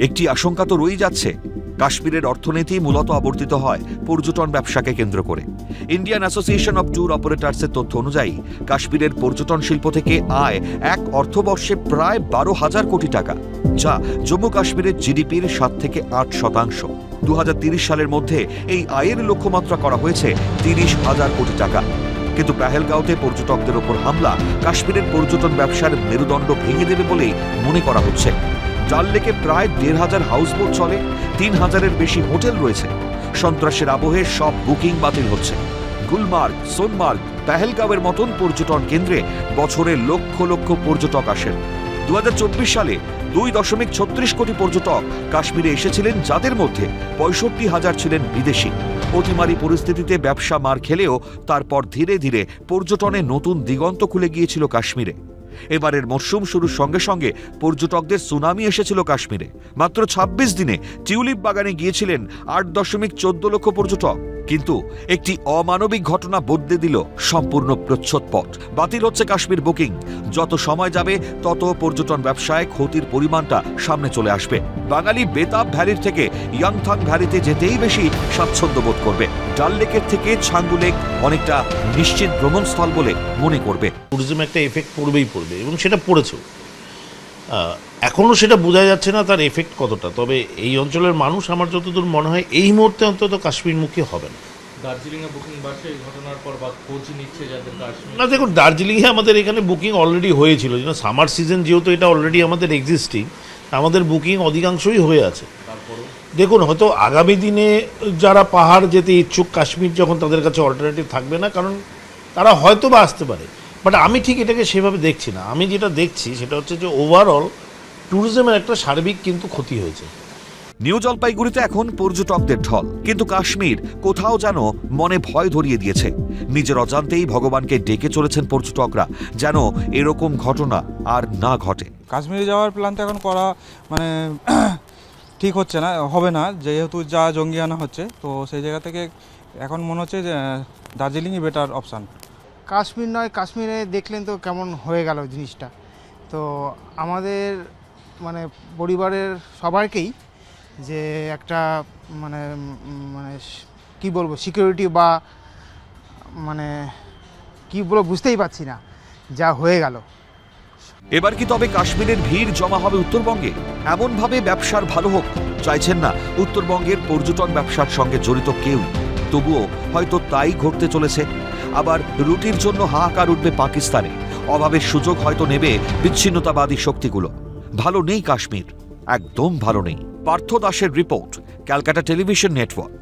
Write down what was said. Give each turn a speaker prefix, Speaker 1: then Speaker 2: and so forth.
Speaker 1: একটি আশঙ্কা তো রয়েই যাচ্ছে, কাশ্মীরের অর্থনীতি মূলত আবর্তিত হয় পর্যটন ব্যবসাকে কেন্দ্র করে। ইন্ডিয়ান অ্যাসোসিয়েশন অব ট্যুর অপারেটরসের তথ্য অনুযায়ী কাশ্মীরের পর্যটন শিল্প থেকে আয় এক অর্থবর্ষে প্রায় 12,000 কোটি টাকা, যা জম্মু কাশ্মীরের জিডিপির 7 থেকে 8%। 2030 সালের মধ্যে এই আয়ের লক্ষ্যমাত্রা করা হয়েছে 30,000 কোটি টাকা। কিন্তু পেহেলগাঁওতে পর্যটকদের ওপর হামলা কাশ্মীরের পর্যটন ব্যবসার মেরুদণ্ড ভেঙে দেবে বলেই মনে করা হচ্ছে। ডাল লেকে প্রায় 1,500 হাউসবোট চলে, 3,000-এর বেশি হোটেল রয়েছে। সন্ত্রাসের আবহে সব বুকিং বাতিল হচ্ছে। গুলমার্গ, সোনমার্গ, পেহেলগাঁওয়ের মতন পর্যটন কেন্দ্রে বছরে লক্ষ লক্ষ পর্যটক আসেন। 2024 সালে 2.36 কোটি পর্যটক কাশ্মীরে এসেছিলেন, যাদের মধ্যে 65,000 ছিলেন বিদেশি। অতিমারি পরিস্থিতিতে ব্যবসা মার খেলেও তারপর ধীরে ধীরে পর্যটনে নতুন দিগন্ত খুলে গিয়েছিল কাশ্মীরে। এবারের মরশুম শুরুর সঙ্গে সঙ্গে পর্যটকদের সুনামি এসেছিল কাশ্মীরে। মাত্র 26 দিনে টিউলিপ বাগানে গিয়েছিলেন 8.14 লক্ষ পর্যটক। কিন্তু একটি অমানবিক ঘটনা বদলে দিল সম্পূর্ণ প্রচ্ছদপট। বাতিল হচ্ছে কাশ্মীর বুকিং। যত সময় যাবে তত পর্যটন ব্যবসায় ক্ষতির পরিমাণটা সামনে চলে আসবে। বাঙালি বেতাব ভ্যালির থেকে ইয়াংথাং ভ্যালিতে যেতেই বেশি স্বাচ্ছন্দ্য বোধ করবে। ডাল লেকের থেকে ছাঙ্গু লেক অনেকটা নিশ্চিত ভ্রমণস্থল বলে মনে করবে।
Speaker 2: ট্যুরিজম একটা এফেক্ট পড়বেই পড়বে, এবং সেটা পড়েছে। এখনও সেটা বোঝা যাচ্ছে না তার এফেক্ট কতটা। তবে এই অঞ্চলের মানুষ আমার যতদূর মনে হয় এই মুহূর্তে অন্তত কাশ্মীরমুখী হবে না।
Speaker 3: দার্জিলিংয়ে বুকিং বাড়ছে এই ঘটনার পর, বা খোঁজ নিচ্ছে যাদের কাশ্মীর।
Speaker 2: না দেখুন, দার্জিলিংয়ে আমাদের এখানে বুকিং অলরেডি হয়েছিল, সামার সিজন যেহেতু এটা অলরেডি আমাদের এক্সিস্টিং, আমাদের বুকিং অধিকাংশই হয়ে আছে। দেখুন, হয়তো আগামী দিনে যারা পাহাড় যেতে ইচ্ছুক, কাশ্মীর যখন তাদের কাছে অল্টারনেটিভ থাকবে না, কারণ তারা হয়তো বা আসতে পারে। বাট আমি ঠিক এটাকে সেভাবে দেখছি না। আমি যেটা দেখছি সেটা হচ্ছে যে ওভারঅল ট্যুরিজমের একটা সার্বিক কিন্তু ক্ষতি হয়েছে।
Speaker 1: নিউ জলপাইগুড়িতে এখন পর্যটকদের ঢল, কিন্তু কাশ্মীর কোথাও যেন মনে ভয় ধরিয়ে দিয়েছে। নিজের অজান্তেই ভগবানকে ডেকে চলেছেন পর্যটকরা, যেন এরকম ঘটনা আর না ঘটে।
Speaker 4: কাশ্মীরে যাওয়ার প্ল্যানটা এখন করা মানে ঠিক হচ্ছে না, হবে না, যেহেতু যা জঙ্গিয়ানা হচ্ছে। তো সেই জায়গা থেকে এখন মনে হচ্ছে যে দার্জিলিংই বেটার অপশান।
Speaker 5: কাশ্মীর নয়, কাশ্মীরে দেখলেন তো কেমন হয়ে গেল জিনিসটা। তো আমাদের মানে পরিবারের সবাইকেই যে একটা মানে মানে কী বলবো, সিকিউরিটি বা মানে কী বলবো বুঝতেই পারছি না যা হয়ে গেল।
Speaker 1: এবার কি তবে কাশ্মীরের ভিড় জমা হবে উত্তরবঙ্গে? এমনভাবে ব্যবসার ভালো হোক চাইছেন না উত্তরবঙ্গের পর্যটন ব্যবসার সঙ্গে জড়িত কেউ। তবুও হয়তো তাই ঘটতে চলেছে। আবার রুটির জন্য হাহাকার উঠবে পাকিস্তানে। অভাবের সুযোগ হয়তো নেবে বিচ্ছিন্নতাবাদী শক্তিগুলো। ভালো নেই কাশ্মীর, একদম ভালো নেই। পার্থ দাসের রিপোর্ট, ক্যালকাটা টেলিভিশন নেটওয়ার্ক।